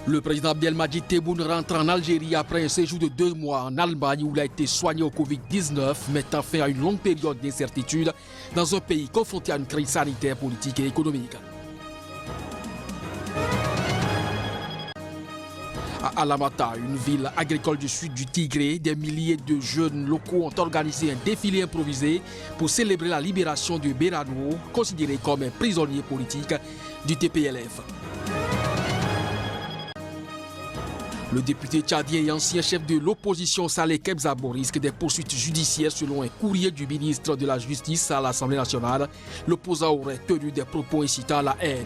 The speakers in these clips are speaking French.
Le président Abdelmadjid Tebboune rentre en Algérie après un séjour de 2 mois en Allemagne où il a été soigné au Covid-19, mettant fin à une longue période d'incertitude dans un pays confronté à une crise sanitaire, politique et économique. À Alamata, une ville agricole du sud du Tigré, des milliers de jeunes locaux ont organisé un défilé improvisé pour célébrer la libération de Berano, considéré comme un prisonnier politique du TPLF. Le député tchadien et ancien chef de l'opposition Saleh Kebzabo risque des poursuites judiciaires selon un courrier du ministre de la Justice à l'Assemblée nationale. L'opposant aurait tenu des propos incitant à la haine.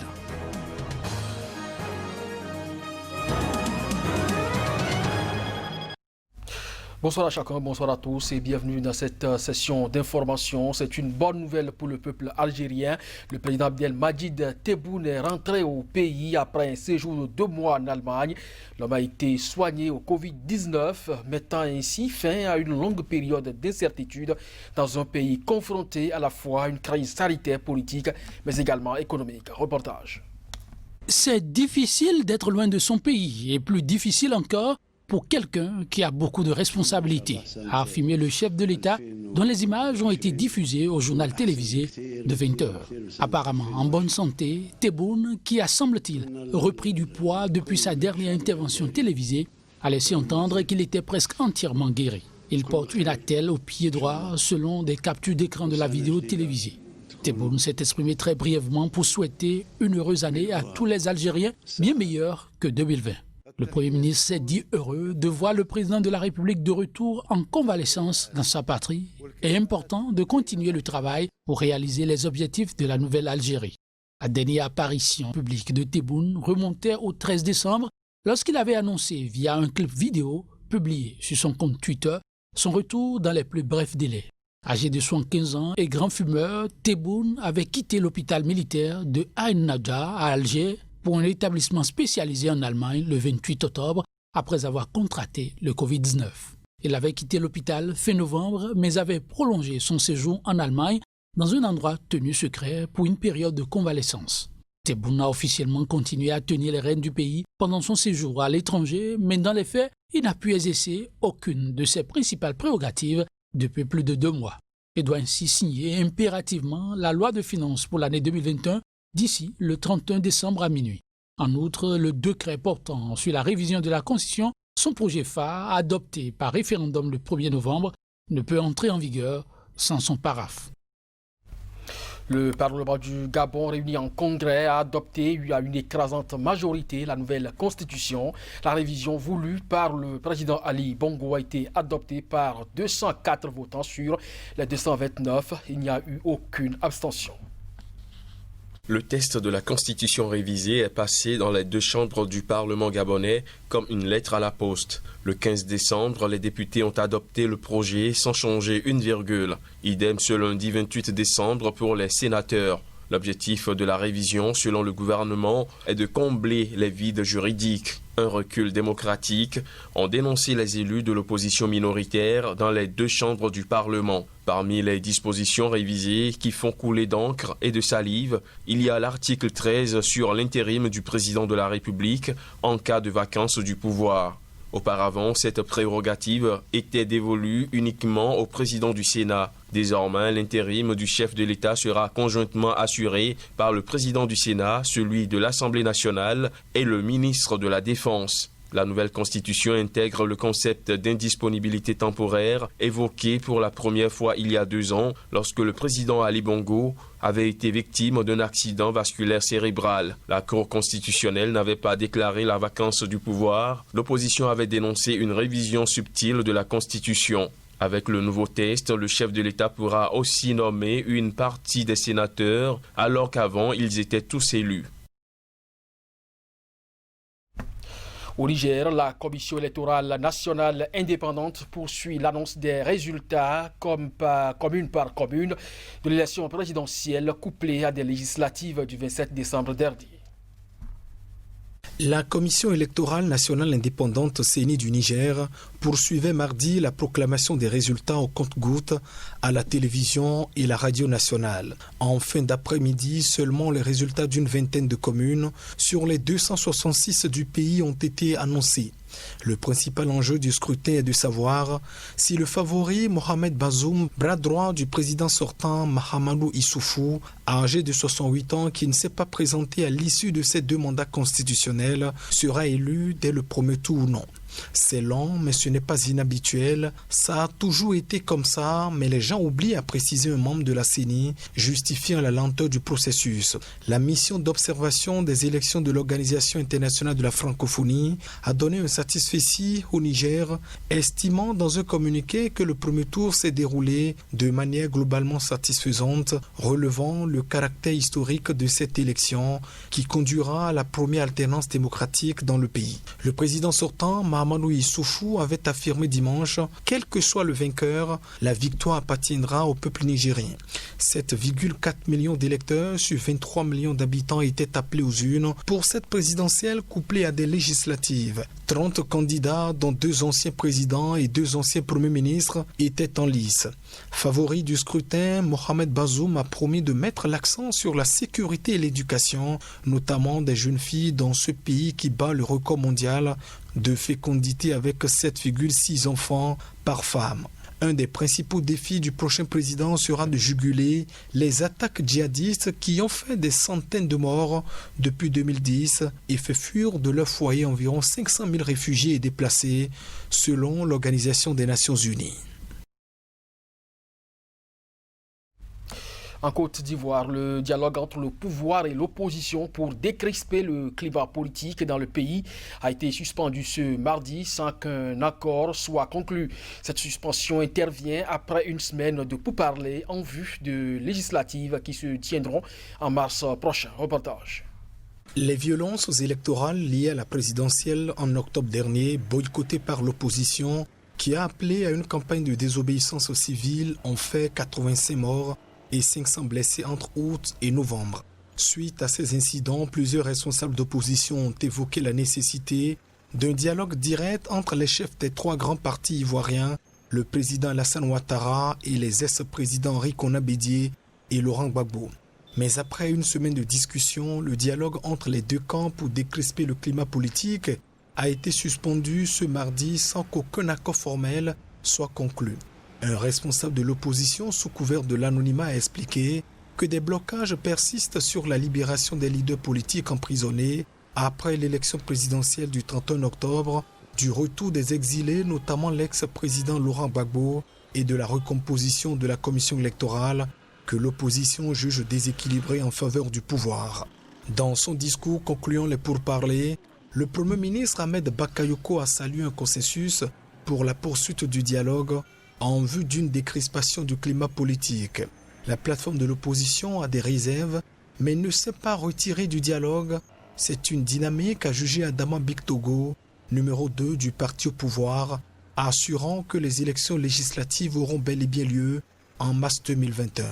Bonsoir à chacun, bonsoir à tous et bienvenue dans cette session d'information. C'est une bonne nouvelle pour le peuple algérien. Le président Abdelmadjid Tebboune est rentré au pays après un séjour de 2 mois en Allemagne. L'homme a été soigné au Covid-19, mettant ainsi fin à une longue période d'incertitude dans un pays confronté à la fois à une crise sanitaire, politique, mais également économique. Reportage. C'est difficile d'être loin de son pays et plus difficile encore pour quelqu'un qui a beaucoup de responsabilités, a affirmé le chef de l'État, dont les images ont été diffusées au journal télévisé de 20 h. Apparemment en bonne santé, Tebboune, qui a, semble-t-il, repris du poids depuis sa dernière intervention télévisée, a laissé entendre qu'il était presque entièrement guéri. Il porte une attelle au pied droit selon des captures d'écran de la vidéo télévisée. Tebboune s'est exprimé très brièvement pour souhaiter une heureuse année à tous les Algériens, bien meilleure que 2020. Le Premier ministre s'est dit heureux de voir le président de la République de retour en convalescence dans sa patrie et important de continuer le travail pour réaliser les objectifs de la nouvelle Algérie. La dernière apparition publique de Tebboune remontait au 13 décembre lorsqu'il avait annoncé via un clip vidéo publié sur son compte Twitter son retour dans les plus brefs délais. Âgé de 75 ans et grand fumeur, Tebboune avait quitté l'hôpital militaire de Ain Nadja à Alger pour un établissement spécialisé en Allemagne le 28 octobre après avoir contracté le Covid-19. Il avait quitté l'hôpital fin novembre mais avait prolongé son séjour en Allemagne dans un endroit tenu secret pour une période de convalescence. Tebboune a officiellement continué à tenir les rênes du pays pendant son séjour à l'étranger, mais dans les faits, il n'a pu exercer aucune de ses principales prérogatives depuis plus de 2 mois. Il doit ainsi signer impérativement la loi de finances pour l'année 2021 d'ici le 31 décembre à minuit. En outre, le décret portant sur la révision de la Constitution, son projet phare, adopté par référendum le 1er novembre, ne peut entrer en vigueur sans son paraphe. Le Parlement du Gabon, réuni en congrès, a adopté à une écrasante majorité la nouvelle constitution. La révision voulue par le président Ali Bongo a été adoptée par 204 votants sur les 229. Il n'y a eu aucune abstention. Le test de la Constitution révisée est passé dans les 2 chambres du Parlement gabonais comme une lettre à la poste. Le 15 décembre, les députés ont adopté le projet sans changer une virgule. Idem ce lundi 28 décembre pour les sénateurs. L'objectif de la révision, selon le gouvernement, est de combler les vides juridiques. Un recul démocratique, ont dénoncé les élus de l'opposition minoritaire dans les 2 chambres du Parlement. Parmi les dispositions révisées qui font couler d'encre et de salive, il y a l'article 13 sur l'intérim du président de la République en cas de vacance du pouvoir. Auparavant, cette prérogative était dévolue uniquement au président du Sénat. Désormais, l'intérim du chef de l'État sera conjointement assuré par le président du Sénat, celui de l'Assemblée nationale et le ministre de la Défense. La nouvelle constitution intègre le concept d'indisponibilité temporaire évoqué pour la première fois il y a 2 ans lorsque le président Ali Bongo avait été victime d'un accident vasculaire cérébral. La Cour constitutionnelle n'avait pas déclaré la vacance du pouvoir. L'opposition avait dénoncé une révision subtile de la Constitution. Avec le nouveau test, le chef de l'État pourra aussi nommer une partie des sénateurs alors qu'avant ils étaient tous élus. Au Niger, la Commission électorale nationale indépendante poursuit l'annonce des résultats commune par commune de l'élection présidentielle couplée à des législatives du 27 décembre dernier. La Commission électorale nationale indépendante CENI du Niger poursuivait mardi la proclamation des résultats au compte-gouttes à la télévision et la radio nationale. En fin d'après-midi, seulement les résultats d'une vingtaine de communes sur les 266 du pays ont été annoncés. Le principal enjeu du scrutin est de savoir si le favori Mohamed Bazoum, bras droit du président sortant Mahamadou Issoufou, âgé de 68 ans, qui ne s'est pas présenté à l'issue de ces 2 mandats constitutionnels, sera élu dès le premier tour ou non. C'est lent, mais ce n'est pas inhabituel. Ça a toujours été comme ça, mais les gens oublient, à préciser un membre de la CENI, justifiant la lenteur du processus. La mission d'observation des élections de l'Organisation internationale de la francophonie a donné un satisfecit au Niger, estimant dans un communiqué que le premier tour s'est déroulé de manière globalement satisfaisante, relevant le caractère historique de cette élection qui conduira à la première alternance démocratique dans le pays. Le président sortant, Mahamadou Issoufou, avait affirmé dimanche, quel que soit le vainqueur, la victoire appartiendra au peuple nigérien. 7,4 millions d'électeurs sur 23 millions d'habitants étaient appelés aux urnes pour cette présidentielle couplée à des législatives. 30 candidats, dont 2 anciens présidents et 2 anciens premiers ministres, étaient en lice. Favori du scrutin, Mohamed Bazoum a promis de mettre l'accent sur la sécurité et l'éducation, notamment des jeunes filles dans ce pays qui bat le record mondial de fécondité avec 7,6 enfants par femme. Un des principaux défis du prochain président sera de juguler les attaques djihadistes qui ont fait des centaines de morts depuis 2010 et fait fuir de leur foyer environ 500 000 réfugiés et déplacés, selon l'Organisation des Nations Unies. En Côte d'Ivoire, le dialogue entre le pouvoir et l'opposition pour décrisper le climat politique dans le pays a été suspendu ce mardi sans qu'un accord soit conclu. Cette suspension intervient après une semaine de pourparlers en vue de législatives qui se tiendront en mars prochain. Reportage. Les violences électorales liées à la présidentielle en octobre dernier, boycottées par l'opposition, qui a appelé à une campagne de désobéissance civile, ont fait 85 morts et 500 blessés entre août et novembre. Suite à ces incidents, plusieurs responsables d'opposition ont évoqué la nécessité d'un dialogue direct entre les chefs des 3 grands partis ivoiriens, le président Alassane Ouattara et les ex-présidents Henri Konan Bédié et Laurent Gbagbo. Mais après une semaine de discussion, le dialogue entre les 2 camps pour décrisper le climat politique a été suspendu ce mardi sans qu'aucun accord formel soit conclu. Un responsable de l'opposition sous couvert de l'anonymat a expliqué que des blocages persistent sur la libération des leaders politiques emprisonnés après l'élection présidentielle du 31 octobre, du retour des exilés, notamment l'ex-président Laurent Gbagbo, et de la recomposition de la commission électorale que l'opposition juge déséquilibrée en faveur du pouvoir. Dans son discours concluant les pourparlers, le Premier ministre Ahmed Bakayoko a salué un consensus pour la poursuite du dialogue en vue d'une décrispation du climat politique. La plateforme de l'opposition a des réserves, mais ne s'est pas retirée du dialogue. C'est une dynamique, a jugé Adama Bictogo, numéro 2 du parti au pouvoir, assurant que les élections législatives auront bel et bien lieu en mars 2021.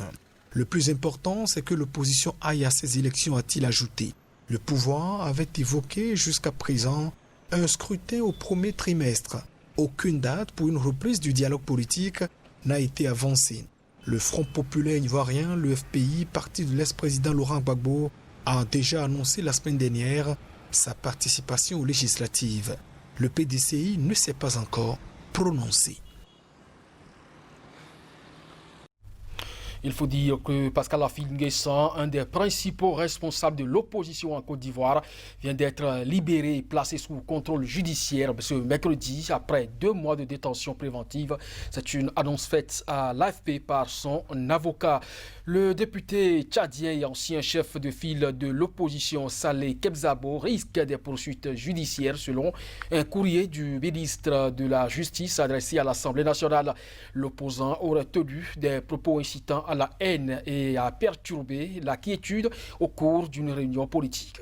Le plus important, c'est que l'opposition aille à ces élections, a-t-il ajouté. Le pouvoir avait évoqué jusqu'à présent un scrutin au premier trimestre. Aucune date pour une reprise du dialogue politique n'a été avancée. Le Front populaire ivoirien, le FPI, parti de l'ex-président Laurent Gbagbo, a déjà annoncé la semaine dernière sa participation aux législatives. Le PDCI ne s'est pas encore prononcé. Il faut dire que Pascal Affi-N'Guessan, un des principaux responsables de l'opposition en Côte d'Ivoire, vient d'être libéré et placé sous contrôle judiciaire ce mercredi après 2 mois de détention préventive. C'est une annonce faite à l'AFP par son avocat. Le député tchadien et ancien chef de file de l'opposition Saleh Kebzabo risque des poursuites judiciaires selon un courrier du ministre de la Justice adressé à l'Assemblée nationale. L'opposant aurait tenu des propos incitant à la haine et à perturber la quiétude au cours d'une réunion politique.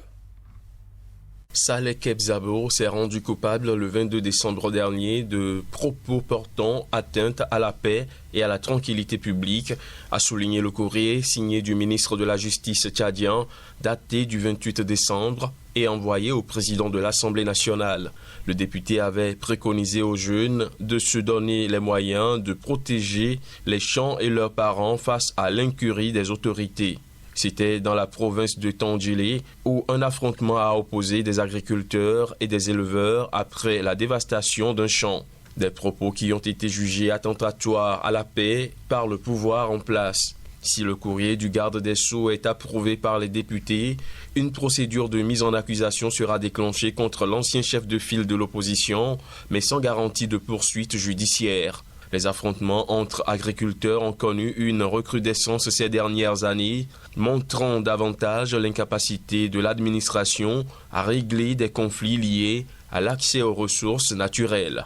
Saleh Kebzabo s'est rendu coupable le 22 décembre dernier de propos portant atteinte à la paix et à la tranquillité publique, a souligné le courrier signé du ministre de la Justice tchadien, daté du 28 décembre et envoyé au président de l'Assemblée nationale. Le député avait préconisé aux jeunes de se donner les moyens de protéger les champs et leurs parents face à l'incurie des autorités. C'était dans la province de Tandjilé où un affrontement a opposé des agriculteurs et des éleveurs après la dévastation d'un champ. Des propos qui ont été jugés attentatoires à la paix par le pouvoir en place. Si le courrier du garde des Sceaux est approuvé par les députés, une procédure de mise en accusation sera déclenchée contre l'ancien chef de file de l'opposition, mais sans garantie de poursuite judiciaire. Les affrontements entre agriculteurs ont connu une recrudescence ces dernières années, montrant davantage l'incapacité de l'administration à régler des conflits liés à l'accès aux ressources naturelles.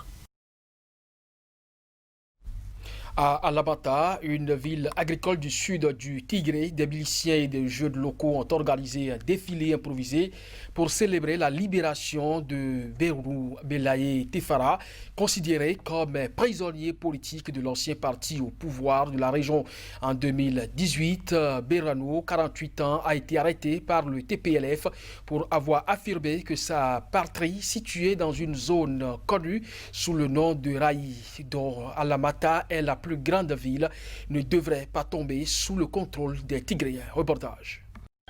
À Alamata, une ville agricole du sud du Tigré, des miliciens et des jeunes locaux ont organisé un défilé improvisé pour célébrer la libération de Berou Belaye Tefara, considéré comme prisonnier politique de l'ancien parti au pouvoir de la région. En 2018, Berano, 48 ans, a été arrêté par le TPLF pour avoir affirmé que sa patrie, située dans une zone connue sous le nom de Raï, dont Alamata est la plus grande ville, ne devrait pas tomber sous le contrôle des Tigréens. Reportage.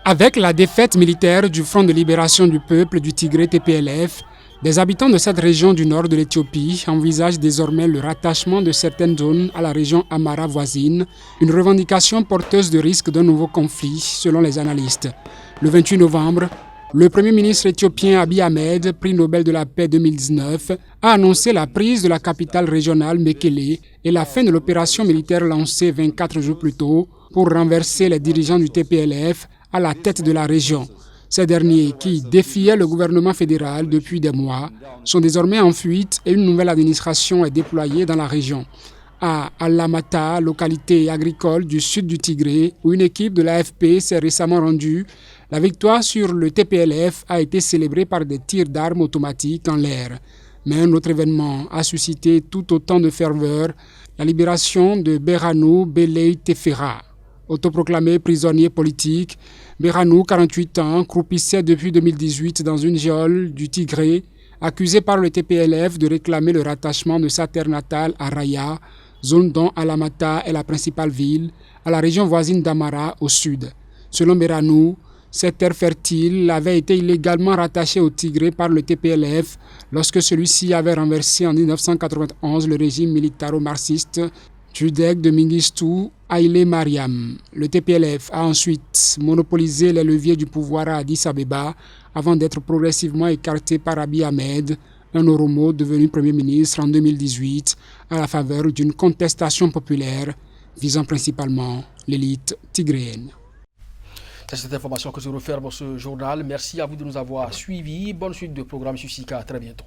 Avec la défaite militaire du Front de libération du peuple du Tigré TPLF, des habitants de cette région du nord de l'Éthiopie envisagent désormais le rattachement de certaines zones à la région Amara voisine, une revendication porteuse de risque d'un nouveau conflit selon les analystes. Le 28 novembre, le Premier ministre éthiopien Abiy Ahmed, prix Nobel de la paix 2019, a annoncé la prise de la capitale régionale Mekele et la fin de l'opération militaire lancée 24 jours plus tôt pour renverser les dirigeants du TPLF à la tête de la région. Ces derniers, qui défiaient le gouvernement fédéral depuis des mois, sont désormais en fuite et une nouvelle administration est déployée dans la région. À Alamata, localité agricole du sud du Tigré, où une équipe de l'AFP s'est récemment rendue, la victoire sur le TPLF a été célébrée par des tirs d'armes automatiques en l'air. Mais un autre événement a suscité tout autant de ferveur, la libération de Berano Belaye Tefera. Autoproclamé prisonnier politique, Berano, 48 ans, croupissait depuis 2018 dans une geôle du Tigré, accusé par le TPLF de réclamer le rattachement de sa terre natale à Raya, zone dont Alamata est la principale ville, à la région voisine d'Amara au sud. Selon Berano, cette terre fertile avait été illégalement rattachée au Tigré par le TPLF lorsque celui-ci avait renversé en 1991 le régime militaro-marxiste Judek de Mengistu Haïlé Mariam. Le TPLF a ensuite monopolisé les leviers du pouvoir à Addis Abeba avant d'être progressivement écarté par Abiy Ahmed, un Oromo devenu Premier ministre en 2018 à la faveur d'une contestation populaire visant principalement l'élite tigréenne. C'est cette information que je referme ce journal. Merci à vous de nous avoir suivis. Bonne suite de programme sur SICA. À très bientôt.